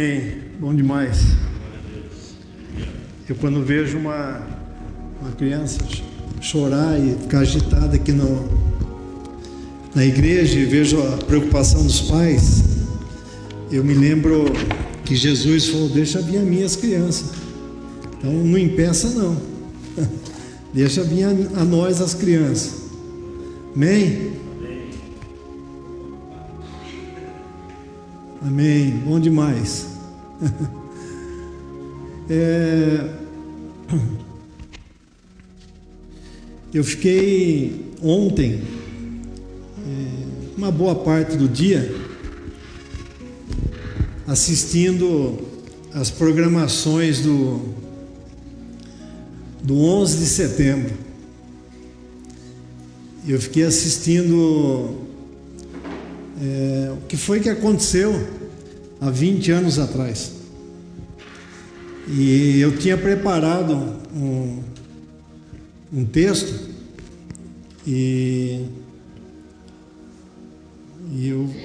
Amém. Bom demais. Eu quando vejo uma criança chorar e ficar agitada aqui na igreja e vejo a preocupação dos pais, eu me lembro que Jesus falou: deixa vir a mim as crianças. Então não impeça não. Deixa vir a nós as crianças. Amém? Amém. Bom demais. Eu fiquei ontem uma boa parte do dia assistindo as programações do 11 de setembro. Eu fiquei assistindo o que foi que aconteceu há 20 anos atrás. E eu tinha preparado um texto e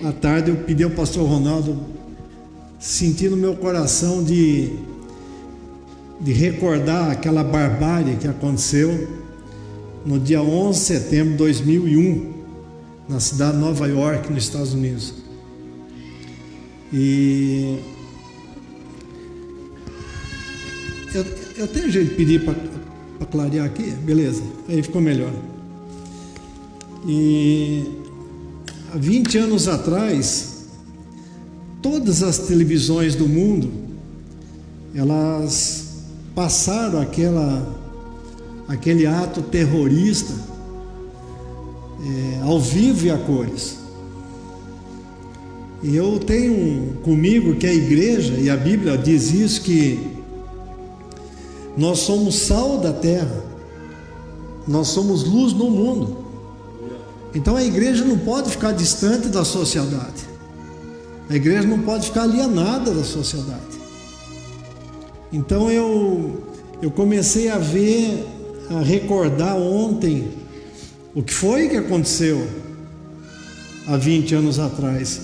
à tarde eu pedi ao pastor Ronaldo, senti no meu coração de recordar aquela barbárie que aconteceu no dia 11 de setembro de 2001, na cidade de Nova York, nos Estados Unidos. E eu tenho jeito de pedir para clarear aqui? Beleza, aí ficou melhor. E há 20 anos atrás, todas as televisões do mundo, elas passaram aquele ato terrorista ao vivo e a cores. E eu tenho comigo que a igreja, e a Bíblia diz isso, que nós somos sal da terra, nós somos luz no mundo. Então a igreja não pode ficar distante da sociedade, a igreja não pode ficar alienada da sociedade. Então eu comecei a recordar ontem o que foi que aconteceu há 20 anos atrás.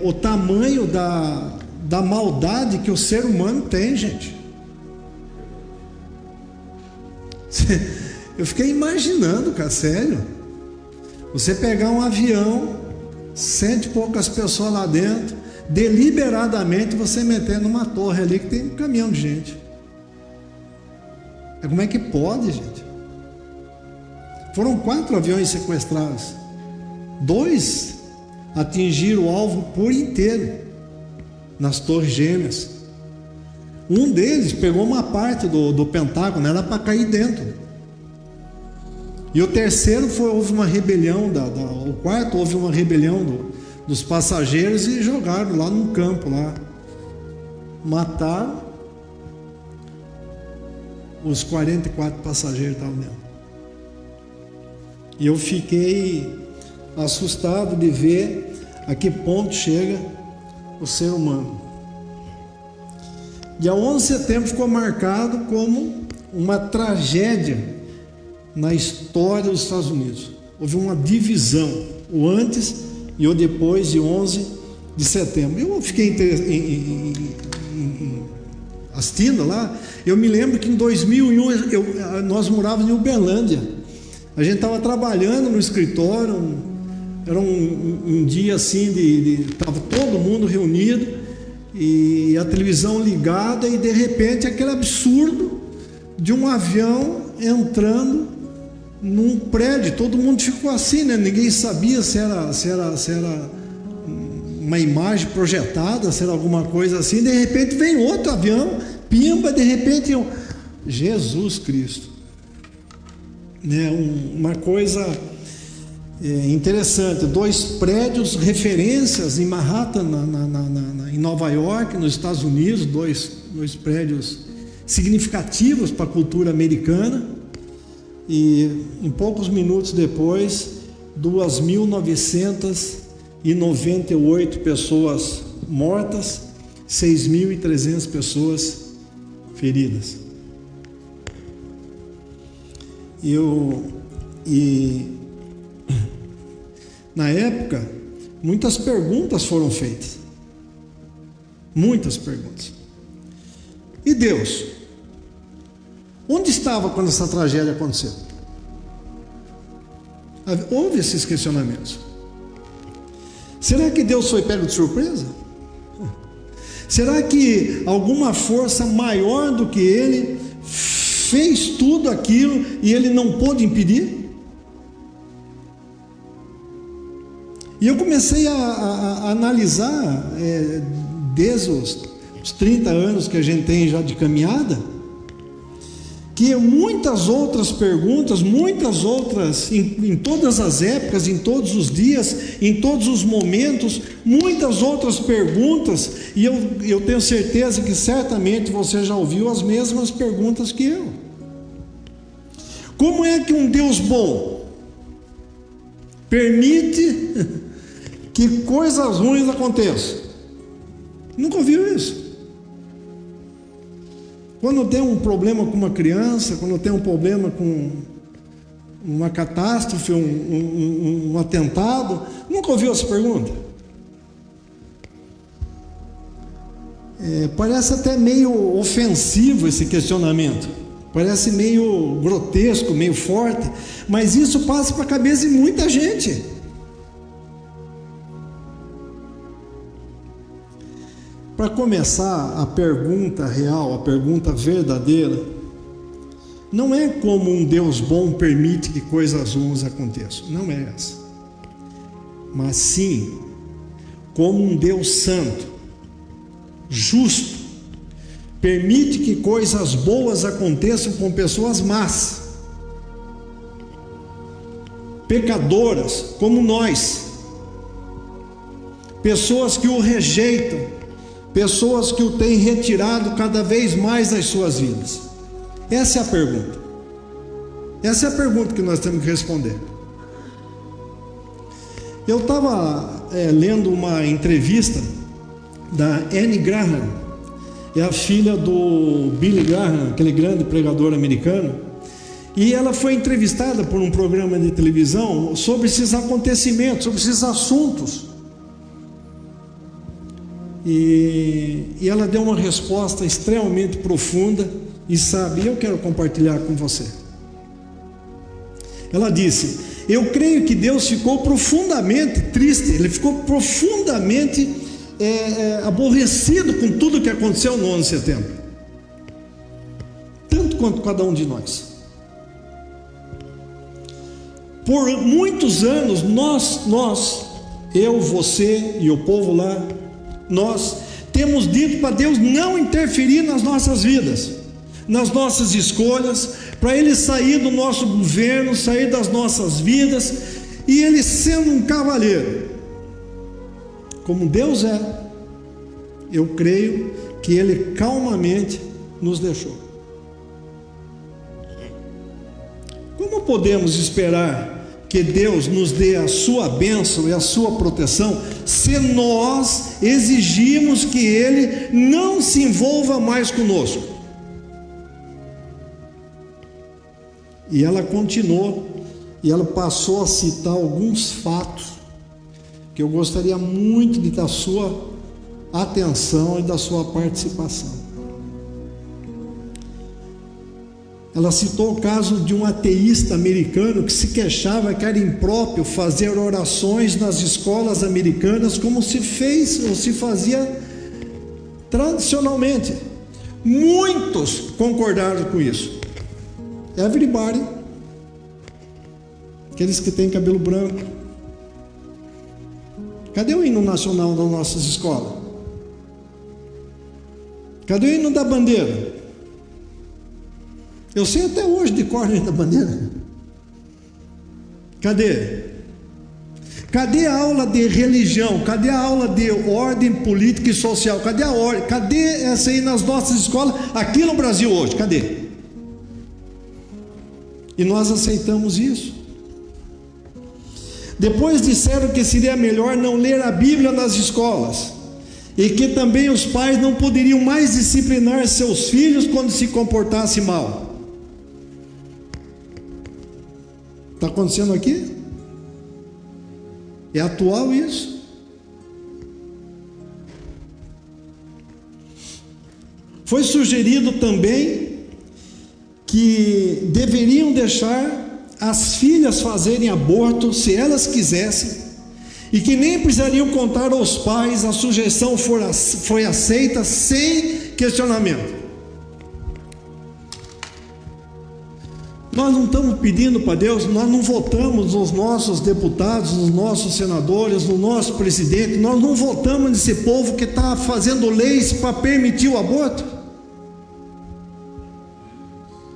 O tamanho da maldade que o ser humano tem, gente. Eu fiquei imaginando, cara, sério. Você pegar um avião, 100 e poucas pessoas lá dentro, deliberadamente você meter numa torre ali que tem um caminhão de gente. Como é que pode, gente? Foram 4 aviões sequestrados. 2 atingiram o alvo por inteiro, nas Torres Gêmeas. Um deles pegou uma parte do Pentágono, era para cair dentro. E o terceiro houve uma rebelião, o quarto houve uma rebelião dos passageiros e jogaram lá num campo lá. Mataram os 44 passageiros que estavam dentro. E eu fiquei assustado de ver a que ponto chega o ser humano. Dia 11 de setembro ficou marcado como uma tragédia na história dos Estados Unidos. Houve uma divisão, o antes e o depois de 11 de setembro. Eu fiquei assistindo lá. Eu me lembro que em 2001 nós morávamos em Uberlândia. A gente estava trabalhando no escritório, era um dia assim, estava todo mundo reunido e a televisão ligada, e de repente aquele absurdo de um avião entrando num prédio. Todo mundo ficou assim, né? Ninguém sabia se era uma imagem projetada, se era alguma coisa assim. De repente vem outro avião, pimba, de repente Jesus Cristo, né? Uma coisa interessante. 2 prédios referências em Manhattan, em Nova York, nos Estados Unidos, dois prédios significativos para a cultura americana. E em poucos minutos depois, 2.998 pessoas mortas, 6.300 pessoas feridas. Na época, muitas perguntas foram feitas. Muitas perguntas. E Deus? Onde estava quando essa tragédia aconteceu? Houve esses questionamentos. Será que Deus foi pego de surpresa? Será que alguma força maior do que Ele fez tudo aquilo e Ele não pôde impedir? E eu comecei a analisar, desde os 30 anos que a gente tem já de caminhada, que muitas outras perguntas, muitas outras, em todas as épocas, em todos os dias, em todos os momentos, muitas outras perguntas, e eu tenho certeza que certamente você já ouviu as mesmas perguntas que eu. Como é que um Deus bom permite que coisas ruins aconteçam? Nunca ouviu isso? Quando tem um problema com uma criança, quando tem um problema com uma catástrofe, um atentado, nunca ouviu essa pergunta? Parece até meio ofensivo esse questionamento, parece meio grotesco, meio forte, mas isso passa para a cabeça de muita gente. Para começar, a pergunta real, a pergunta verdadeira, não é como um Deus bom permite que coisas ruins aconteçam, não é essa. Mas sim, como um Deus santo, justo, permite que coisas boas aconteçam com pessoas más, pecadoras como nós, pessoas que o rejeitam, pessoas que o têm retirado cada vez mais das suas vidas. Essa é a pergunta. Essa é a pergunta que nós temos que responder. Eu estava lendo uma entrevista da Anne Graham, é a filha do Billy Graham, aquele grande pregador americano, e ela foi entrevistada por um programa de televisão sobre esses acontecimentos, sobre esses assuntos. E ela deu uma resposta extremamente profunda e sábia, e eu quero compartilhar com você. Ela disse: eu creio que Deus ficou profundamente triste, Ele ficou profundamente aborrecido com tudo que aconteceu no 11 de setembro, tanto quanto cada um de nós. Por muitos anos nós, eu, você e o povo lá, nós temos dito para Deus não interferir nas nossas vidas, nas nossas escolhas, para Ele sair do nosso governo, sair das nossas vidas, e Ele sendo um cavalheiro, como Deus é, eu creio que Ele calmamente nos deixou. Como podemos esperar que Deus nos dê a sua bênção e a sua proteção se nós exigimos que Ele não se envolva mais conosco? E ela continuou, e ela passou a citar alguns fatos que eu gostaria muito da sua atenção e da sua participação. Ela citou o caso de um ateísta americano que se queixava que era impróprio fazer orações nas escolas americanas como se fez ou se fazia tradicionalmente. Muitos concordaram com isso. Everybody, aqueles que têm cabelo branco. Cadê o hino nacional das nossas escolas? Cadê o hino da bandeira? Eu sei até hoje de cor o hino da bandeira. Cadê? Cadê a aula de religião? Cadê a aula de ordem política e social? Cadê a ordem? Cadê essa aí nas nossas escolas aqui no Brasil hoje? Cadê? E nós aceitamos isso. Depois disseram que seria melhor não ler a Bíblia nas escolas, e que também os pais não poderiam mais disciplinar seus filhos quando se comportassem mal. Está acontecendo aqui? É atual isso? Foi sugerido também que deveriam deixar as filhas fazerem aborto se elas quisessem, e que nem precisariam contar aos pais, a sugestão foi aceita sem questionamento. Nós não estamos pedindo para Deus, nós não votamos nos nossos deputados, nos nossos senadores, no nosso presidente, nós não votamos nesse povo que está fazendo leis para permitir o aborto.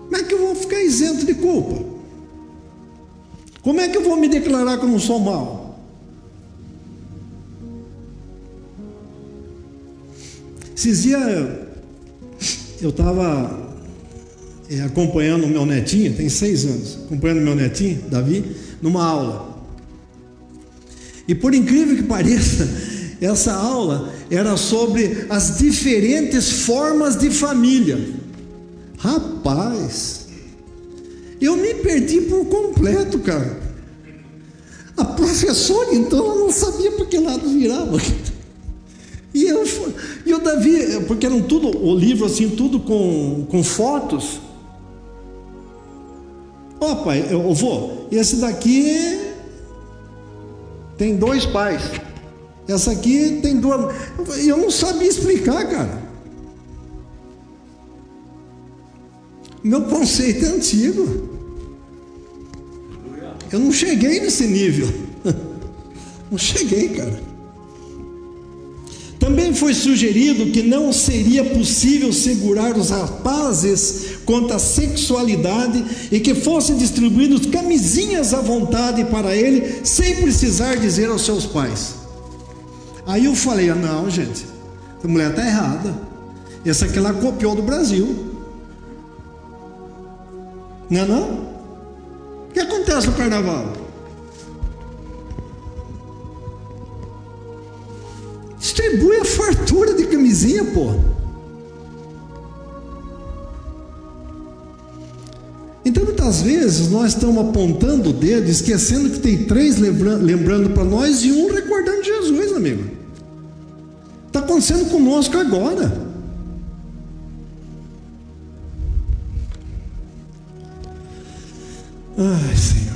Como é que eu vou ficar isento de culpa? Como é que eu vou me declarar que eu não sou mau? Esses dias eu estava acompanhando o meu netinho, tem 6 anos, acompanhando o meu netinho, Davi, numa aula. E por incrível que pareça, essa aula era sobre as diferentes formas de família. Rapaz, eu me perdi por completo, cara. A professora, então, ela não sabia para que lado virava. E o Davi, porque eram tudo, o livro assim, tudo com fotos. Ó, pai, eu vou, esse daqui tem 2 pais, essa aqui tem 2. Eu não sabia explicar, cara. Meu conceito é antigo. Eu não cheguei nesse nível. Não cheguei, cara. Também foi sugerido que não seria possível segurar os rapazes quanto à sexualidade e que fossem distribuídos camisinhas à vontade para ele, sem precisar dizer aos seus pais. Aí eu falei, não, gente, essa mulher está errada. Essa aqui ela copiou do Brasil. Não é não? O que acontece no carnaval? Distribui a fartura de camisinha, pô. Então muitas vezes nós estamos apontando o dedo, esquecendo que tem 3 lembrando para nós e 1 recordando Jesus, amigo. Está acontecendo conosco agora. Ai, Senhor.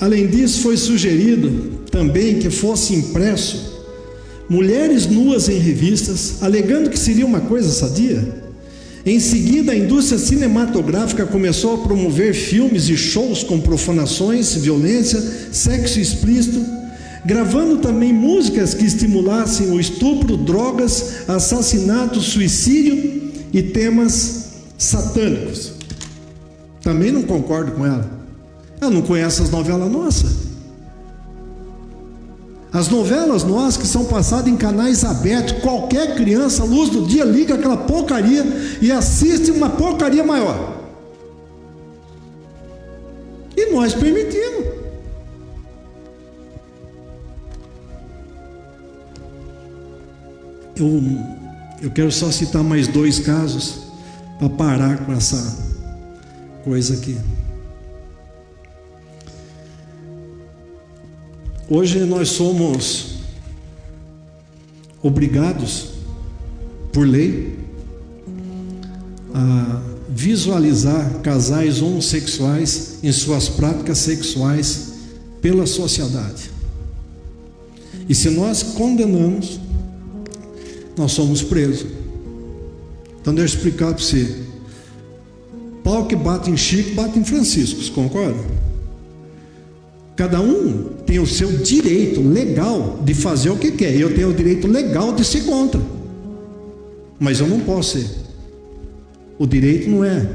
Além disso, foi sugerido também que fosse impresso mulheres nuas em revistas, alegando que seria uma coisa sadia. Em seguida, a indústria cinematográfica começou a promover filmes e shows com profanações, violência, sexo explícito, gravando também músicas que estimulassem o estupro, drogas, assassinato, suicídio e temas satânicos. Também não concordo com ela. Ela não conhece as novelas nossas. As novelas nossas que são passadas em canais abertos, qualquer criança, à luz do dia, liga aquela porcaria e assiste uma porcaria maior. E nós permitimos. Eu quero só citar mais 2 casos para parar com essa coisa aqui. Hoje nós somos obrigados, por lei, a visualizar casais homossexuais em suas práticas sexuais pela sociedade. E se nós condenamos, nós somos presos. Então deixa eu explicar para você. Pau que bate em Chico, bate em Francisco, concorda? Cada um tem o seu direito legal de fazer o que quer. Eu tenho o direito legal de ser contra, mas eu não posso ser. O direito não é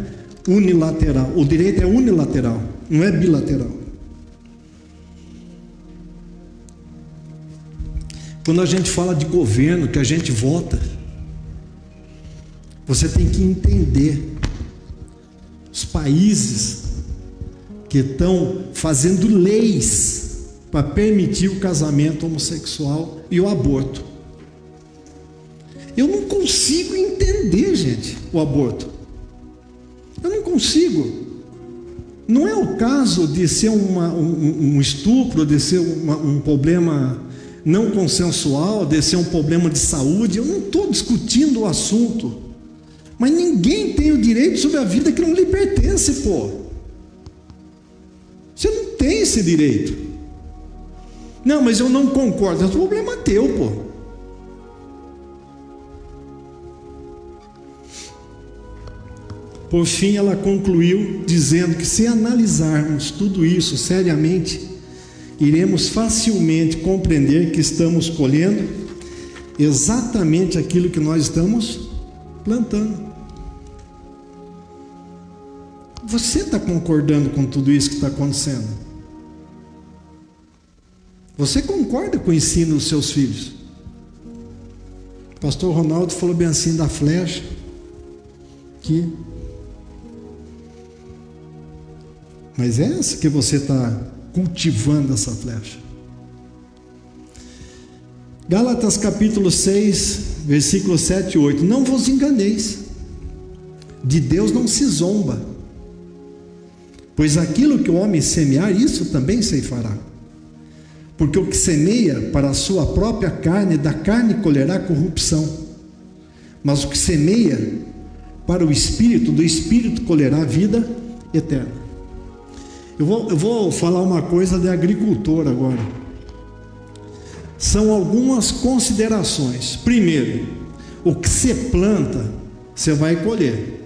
unilateral. O direito é unilateral, não é bilateral. Quando a gente fala de governo, que a gente vota, você tem que entender os países que estão fazendo leis para permitir o casamento homossexual e o aborto. Eu não consigo entender, gente, o aborto. Eu não consigo. Não é o caso de ser um estupro, de ser um problema não consensual, de ser um problema de saúde. Eu não estou discutindo o assunto. Mas ninguém tem o direito sobre a vida que não lhe pertence, pô. Você não tem esse direito. Não, mas eu não concordo. É um problema teu, pô. Por fim, ela concluiu dizendo que se analisarmos tudo isso seriamente, iremos facilmente compreender que estamos colhendo exatamente aquilo que nós estamos plantando. Você está concordando com tudo isso que está acontecendo? Você concorda com o ensino dos seus filhos? O pastor Ronaldo falou bem assim da flecha, mas é essa que você está cultivando, essa flecha. Gálatas capítulo 6, versículos 7 e 8. Não vos enganeis, de Deus não se zomba, pois aquilo que o homem semear, isso também ceifará. Porque o que semeia para a sua própria carne, da carne colherá corrupção, mas o que semeia para o Espírito, do Espírito colherá vida eterna. Eu vou falar uma coisa de agricultor agora. São algumas considerações. Primeiro, o que você planta, você vai colher.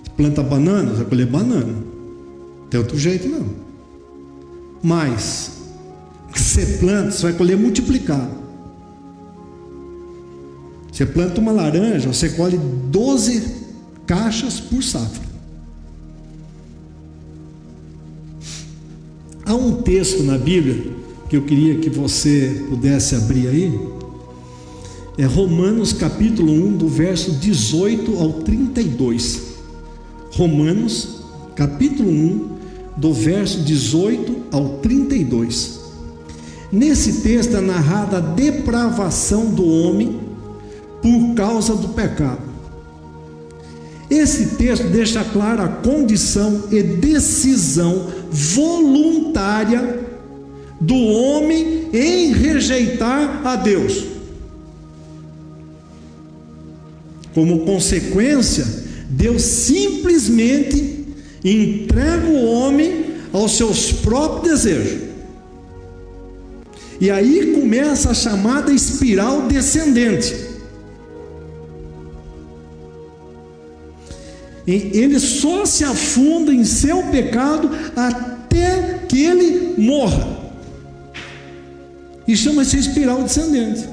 Você planta banana, você vai colher banana. Não tem outro jeito não. Mas o que você planta, você vai colher multiplicado. Você planta uma laranja, você colhe 12 caixas por safra. Há um texto na Bíblia que eu queria que você pudesse abrir aí. É Romanos capítulo 1, do verso 18 ao 32. Romanos capítulo 1, do verso 18 ao 32. Nesse texto é narrada a depravação do homem por causa do pecado. Esse texto deixa clara a condição e decisão voluntária do homem em rejeitar a Deus. Como consequência, Deus simplesmente entrega o homem aos seus próprios desejos. E aí começa a chamada espiral descendente. Ele só se afunda em seu pecado até que ele morra. E chama-se espiral descendente.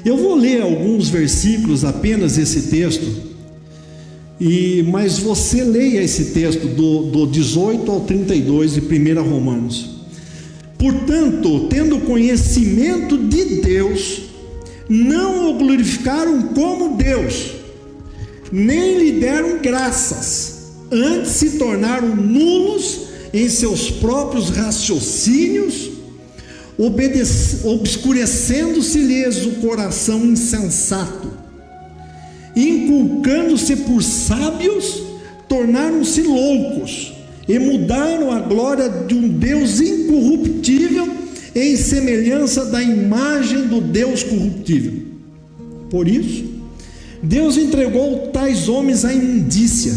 Eu vou ler alguns versículos apenas desse texto, mas você leia esse texto do 18 ao 32 de 1 Romanos. Portanto, tendo conhecimento de Deus, não o glorificaram como Deus, nem lhe deram graças, antes se tornaram nulos em seus próprios raciocínios, obscurecendo-se-lhes o coração insensato, inculcando-se por sábios, tornaram-se loucos, e mudaram a glória de um Deus incorruptível em semelhança da imagem do Deus corruptível. Por isso, Deus entregou tais homens à imundícia,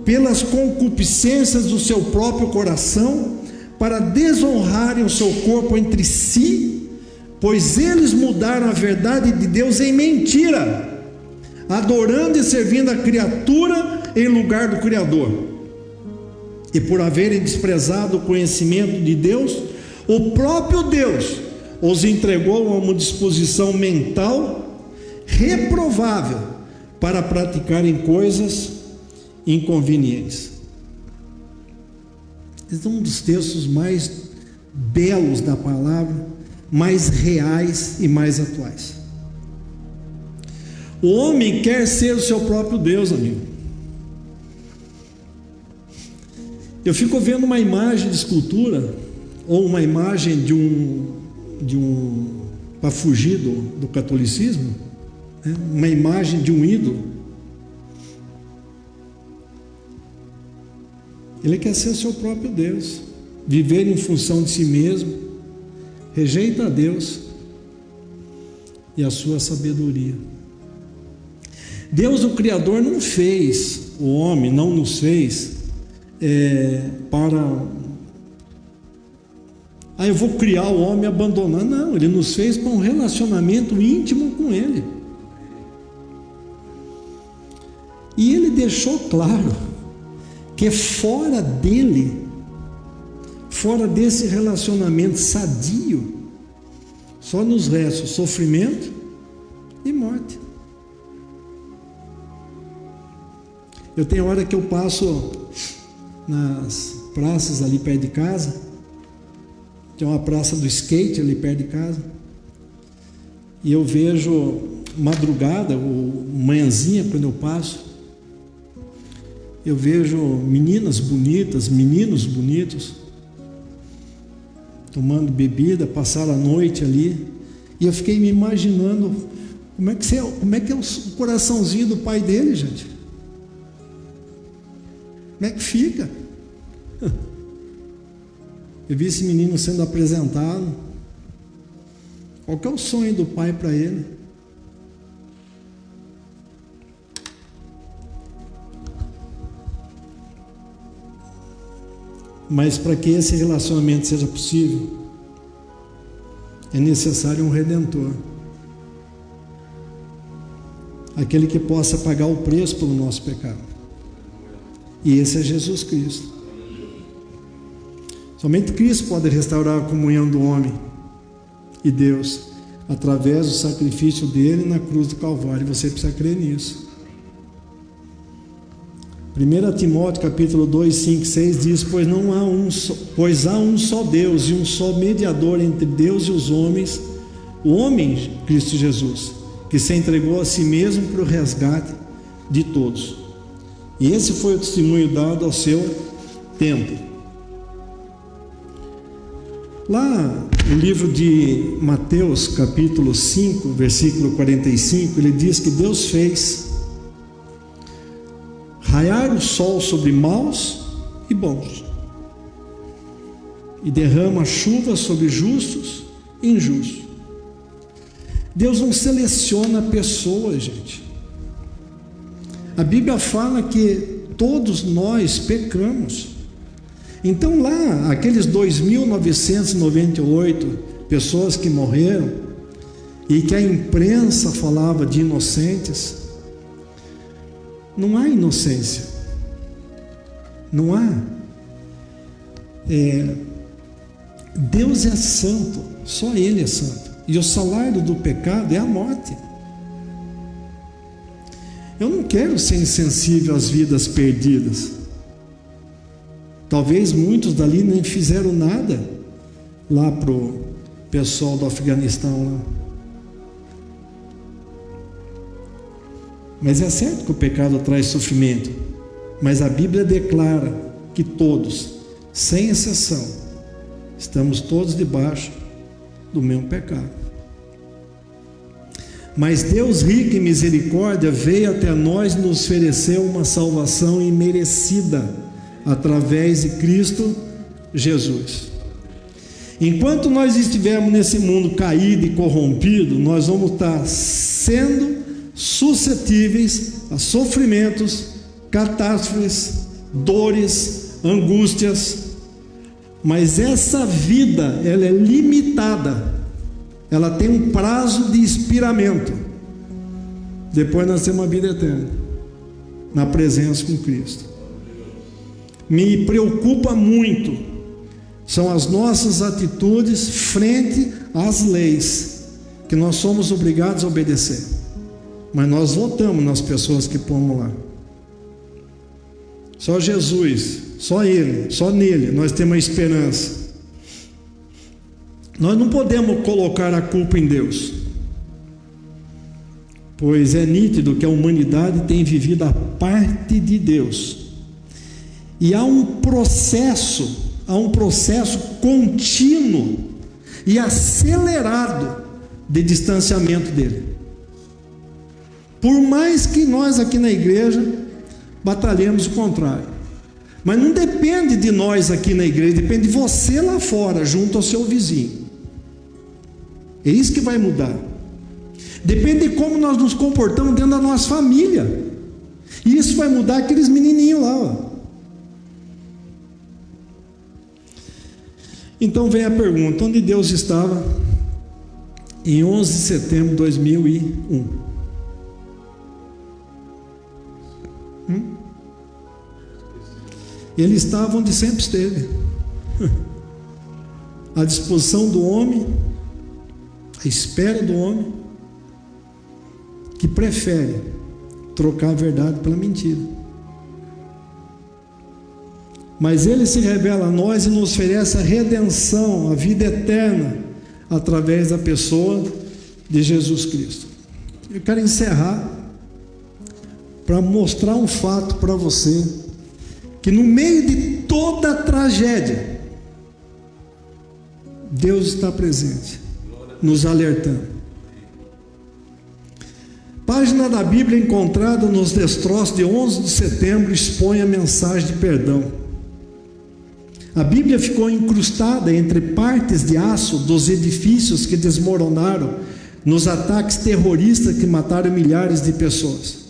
pelas concupiscências do seu próprio coração, para desonrarem o seu corpo entre si, pois eles mudaram a verdade de Deus em mentira, adorando e servindo a criatura em lugar do Criador. E por haverem desprezado o conhecimento de Deus, o próprio Deus os entregou a uma disposição mental reprovável para praticarem coisas inconvenientes. Esse é um dos textos mais belos da palavra, mais reais e mais atuais. O homem quer ser o seu próprio Deus, amigo. Eu fico vendo uma imagem de escultura, ou uma imagem para fugir do catolicismo, né? Uma imagem de um ídolo. Ele quer ser o seu próprio Deus, viver em função de si mesmo, rejeita a Deus e a sua sabedoria. Deus, o Criador, não fez o homem, não nos fez para... eu vou criar o homem e abandonar. Não, Ele nos fez para um relacionamento íntimo com Ele. E Ele deixou claro que fora dele, fora desse relacionamento sadio, só nos resta sofrimento e morte. Eu tenho hora que eu passo nas praças ali perto de casa, tem uma praça do skate ali perto de casa, e eu vejo madrugada, ou manhãzinha, quando eu passo, eu vejo meninas bonitas, meninos bonitos, tomando bebida, passaram a noite ali, e eu fiquei me imaginando como é que é o coraçãozinho do pai dele, gente. Como é que fica? Eu vi esse menino sendo apresentado. Qual que é o sonho do pai para ele? Mas para que esse relacionamento seja possível, é necessário um redentor, aquele que possa pagar o preço pelo nosso pecado. E esse é Jesus Cristo. Somente Cristo pode restaurar a comunhão do homem e Deus, através do sacrifício dele na cruz do Calvário. Você precisa crer nisso. 1 Timóteo capítulo 2, 5, 6 diz: pois há um só Deus e um só mediador entre Deus e os homens, o homem Cristo Jesus, que se entregou a si mesmo para o resgate de todos. E esse foi o testemunho dado ao seu tempo. Lá no livro de Mateus capítulo 5, versículo 45, ele diz que Deus fez raiar o sol sobre maus e bons, e derrama chuva sobre justos e injustos. Deus não seleciona pessoas, gente. A Bíblia fala que todos nós pecamos. Então lá, aqueles 2.998 pessoas que morreram, e que a imprensa falava de inocentes, não há inocência, não há. Deus é santo, só Ele é santo, e o salário do pecado é a morte. Eu não quero ser insensível às vidas perdidas. Talvez muitos dali nem fizeram nada lá para o pessoal do Afeganistão lá. Mas é certo que o pecado traz sofrimento, mas a Bíblia declara que todos, sem exceção, estamos todos debaixo do mesmo pecado. Mas Deus, rico em misericórdia, veio até nós e nos ofereceu uma salvação imerecida através de Cristo Jesus. Enquanto nós estivermos nesse mundo caído e corrompido, nós vamos estar sendo suscetíveis a sofrimentos, catástrofes, dores, angústias. Mas essa vida, ela é limitada. Ela tem um prazo de expiramento. Depois nós temos uma vida eterna na presença com Cristo. Me preocupa muito são as nossas atitudes frente às leis que nós somos obrigados a obedecer, mas nós votamos nas pessoas que pomos lá. Só Jesus, só Ele, só nele nós temos a esperança. Nós não podemos colocar a culpa em Deus, pois é nítido que a humanidade tem vivido a parte de Deus, e há um processo contínuo e acelerado de distanciamento dele. Por mais que nós aqui na igreja batalhemos o contrário, mas não depende de nós aqui na igreja, depende de você lá fora, junto ao seu vizinho. É isso que vai mudar. Depende de como nós nos comportamos dentro da nossa família. E isso vai mudar aqueles menininhos lá, ó. Então vem a pergunta: onde Deus estava em 11 de setembro de 2001? Ele estava onde sempre esteve, à disposição do homem, à espera do homem, que prefere trocar a verdade pela mentira. Mas Ele se revela a nós e nos oferece a redenção, a vida eterna, através da pessoa de Jesus Cristo. Eu quero encerrar para mostrar um fato para você, que no meio de toda a tragédia, Deus está presente, nos alertando. Página da Bíblia encontrada nos destroços de 11 de setembro expõe a mensagem de perdão. A Bíblia ficou incrustada entre partes de aço dos edifícios que desmoronaram nos ataques terroristas que mataram milhares de pessoas.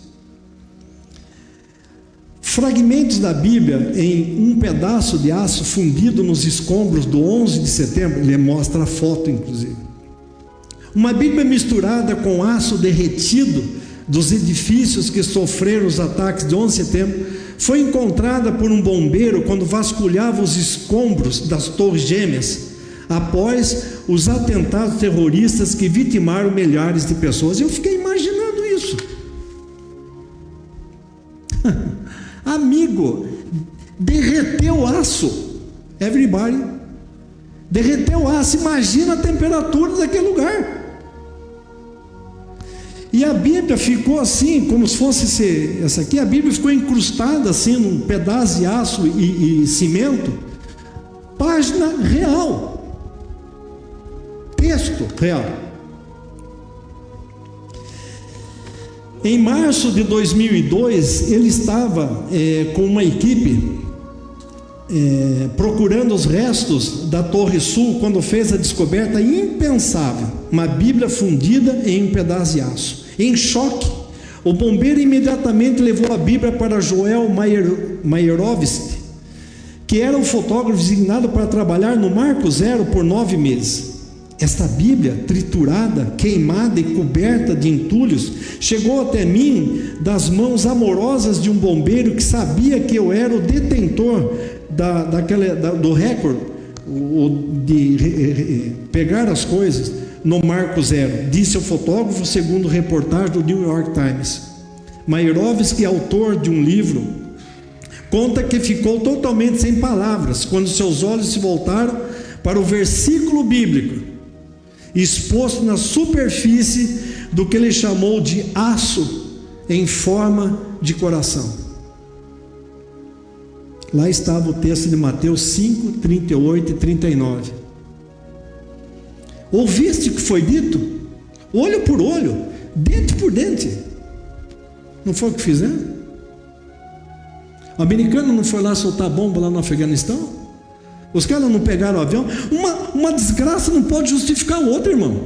Fragmentos da Bíblia em um pedaço de aço fundido nos escombros do 11 de setembro, ele mostra a foto inclusive. Uma Bíblia misturada com aço derretido dos edifícios que sofreram os ataques de 11 de setembro, foi encontrada por um bombeiro quando vasculhava os escombros das Torres Gêmeas, após os atentados terroristas que vitimaram milhares de pessoas. Eu fiquei imaginando isso. Amigo, derreteu aço. Everybody. Derreteu aço. Imagina a temperatura daquele lugar. E a Bíblia ficou assim, como se fosse essa aqui. A Bíblia ficou incrustada assim num pedaço de aço e cimento. Página real, texto real. Em março de 2002, ele estava com uma equipe procurando os restos da Torre Sul, quando fez a descoberta impensável, uma Bíblia fundida em um pedaço de aço. Em choque, o bombeiro imediatamente levou a Bíblia para Joel Meyerowitz, que era o fotógrafo designado para trabalhar no Marco Zero por 9 meses. Esta Bíblia, triturada, queimada e coberta de entulhos, chegou até mim das mãos amorosas de um bombeiro que sabia que eu era o detentor do recorde de pegar as coisas no Marco Zero, disse o fotógrafo, segundo reportagem do New York Times. Meyerowitz, que é autor de um livro, conta que ficou totalmente sem palavras quando seus olhos se voltaram para o versículo bíblico exposto na superfície do que ele chamou de aço em forma de coração. Lá estava o texto de Mateus 5, 38 e 39. Ouviste o que foi dito? Olho por olho, dente por dente. Não foi o que fizeram? O americano não foi lá soltar bomba lá no Afeganistão? Os caras não pegaram o avião? Uma desgraça não pode justificar outra, irmão.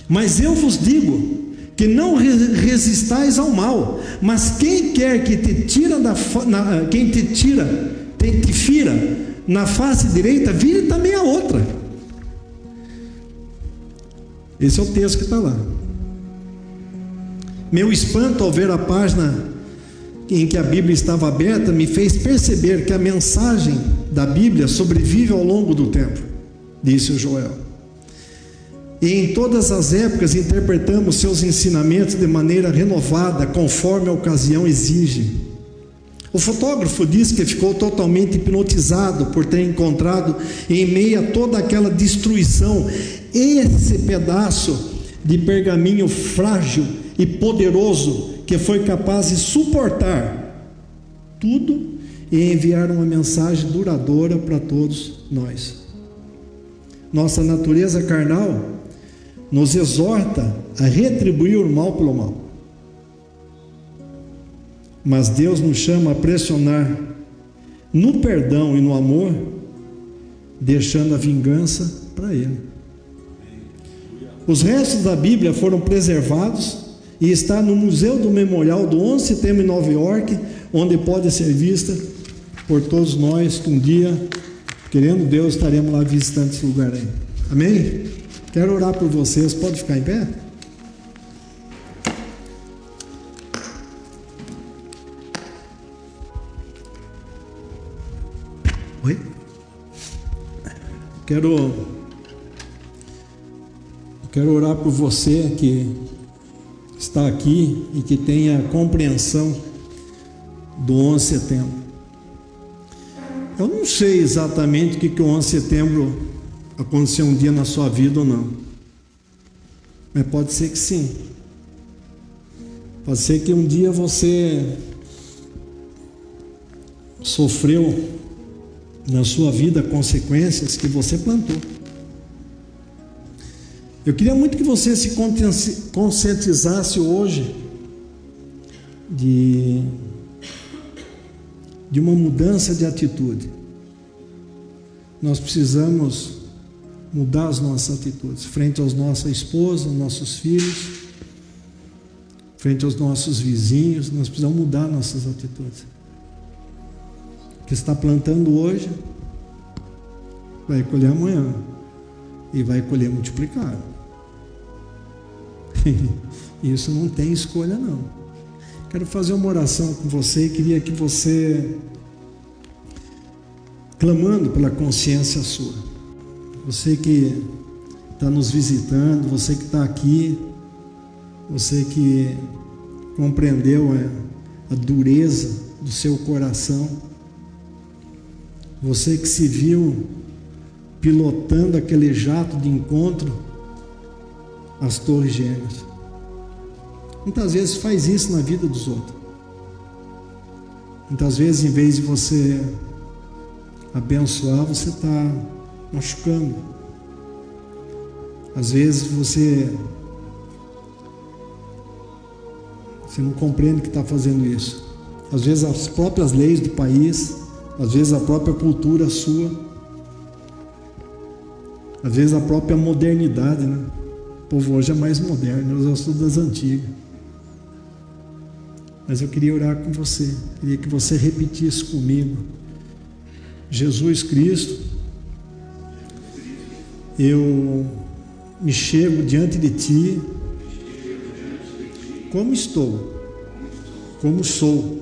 Mas eu vos digo que não resistais ao mal, mas quem quer que te fira na face direita, vire também a outra. Esse é o texto que está lá. Meu espanto ao ver a página em que a Bíblia estava aberta me fez perceber que a mensagem da Bíblia sobrevive ao longo do tempo, disse o Joel. E em todas as épocas interpretamos seus ensinamentos de maneira renovada, conforme a ocasião exige. O fotógrafo diz que ficou totalmente hipnotizado por ter encontrado, em meio a toda aquela destruição, esse pedaço de pergaminho frágil e poderoso que foi capaz de suportar tudo e enviar uma mensagem duradoura para todos nós. Nossa natureza carnal nos exorta a retribuir o mal pelo mal, mas Deus nos chama a pressionar no perdão e no amor, deixando a vingança para Ele. Os restos da Bíblia foram preservados e está no Museu do Memorial do 11 de setembro em Nova York, onde pode ser vista por todos nós que um dia, querendo Deus, estaremos lá visitando esse lugar aí. Amém? Quero orar por vocês. Pode ficar em pé? Oi? Quero orar por você que está aqui e que tenha compreensão do 11 de setembro. Eu não sei exatamente o que o 11 de setembro aconteceu um dia na sua vida ou não, mas pode ser que sim. Pode ser que um dia você sofreu na sua vida consequências que você plantou. Eu queria muito que você se conscientizasse hoje de uma mudança de atitude. Nós precisamos mudar as nossas atitudes frente às nossas esposas, nossos filhos, frente aos nossos vizinhos. Nós precisamos mudar nossas atitudes. O que está plantando hoje vai colher amanhã e vai colher multiplicado. Isso não tem escolha, não. Quero fazer uma oração com você e queria que você, clamando pela consciência sua, você que está nos visitando, você que está aqui, você que compreendeu a dureza do seu coração, você que se viu pilotando aquele jato de encontro às Torres Gêmeas. Muitas vezes faz isso na vida dos outros. Muitas vezes, em vez de você abençoar, você está machucando. Às vezes você não compreende que está fazendo isso. Às vezes as próprias leis do país, às vezes a própria cultura sua, às vezes a própria modernidade, né? O povo hoje é mais moderno, eu sou das antigas. Mas eu queria orar com você, queria que você repetisse comigo: Jesus Cristo, eu me chego diante de Ti, como estou, como sou,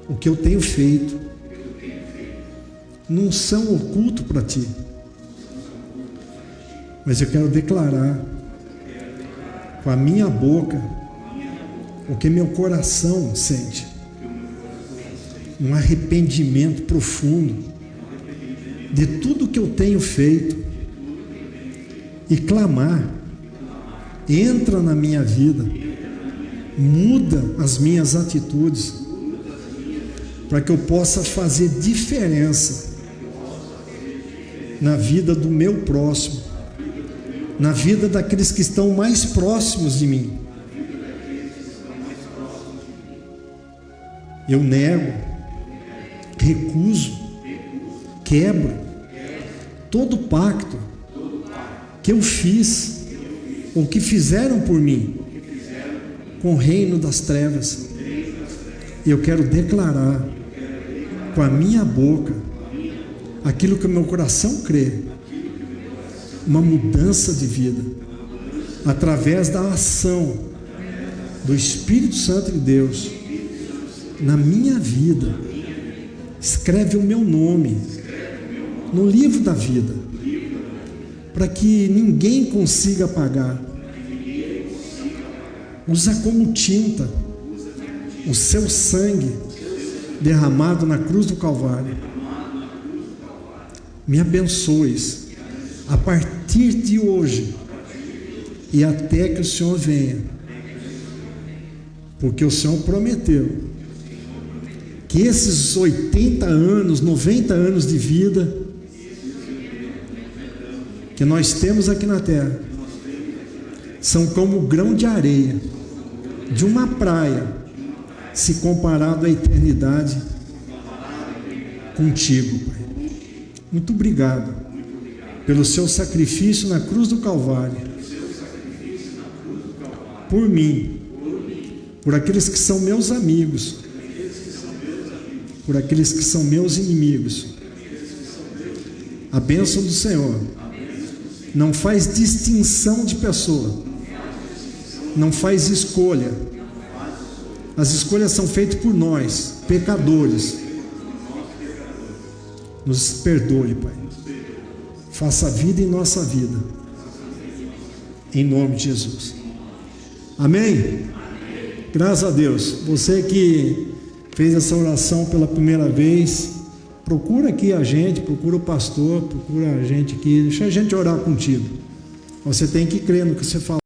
o que eu tenho feito, não são oculto para Ti, mas eu quero declarar com a minha boca o que meu coração sente, um arrependimento profundo de tudo que eu tenho feito, e clamar: entra na minha vida, muda as minhas atitudes, para que eu possa fazer diferença na vida do meu próximo, na vida daqueles que estão mais próximos de mim. Eu nego, recuso, quebro todo pacto que eu fiz ou que fizeram por mim com o reino das trevas. E eu quero declarar com a minha boca aquilo que o meu coração crê, uma mudança de vida através da ação do Espírito Santo de Deus na minha vida. Escreve o meu nome no livro da vida, para que ninguém consiga apagar. Usa como tinta o seu sangue derramado na cruz do Calvário. Me abençoes a partir de hoje e até que o Senhor venha, porque o Senhor prometeu que esses 80 anos, 90 anos de vida que nós temos aqui na terra são como o grão de areia de uma praia, se comparado à eternidade contigo, Pai. Muito obrigado pelo seu sacrifício na cruz do Calvário, por mim, por aqueles que são meus amigos, por aqueles que são meus inimigos. A bênção do Senhor não faz distinção de pessoa, não faz escolha. As escolhas são feitas por nós, pecadores. Nos perdoe, Pai. Faça a vida em nossa vida, em nome de Jesus. Amém? Graças a Deus. Você que fez essa oração pela primeira vez, procura aqui a gente, procura o pastor, procura a gente aqui, deixa a gente orar contigo. Você tem que crer no que você fala.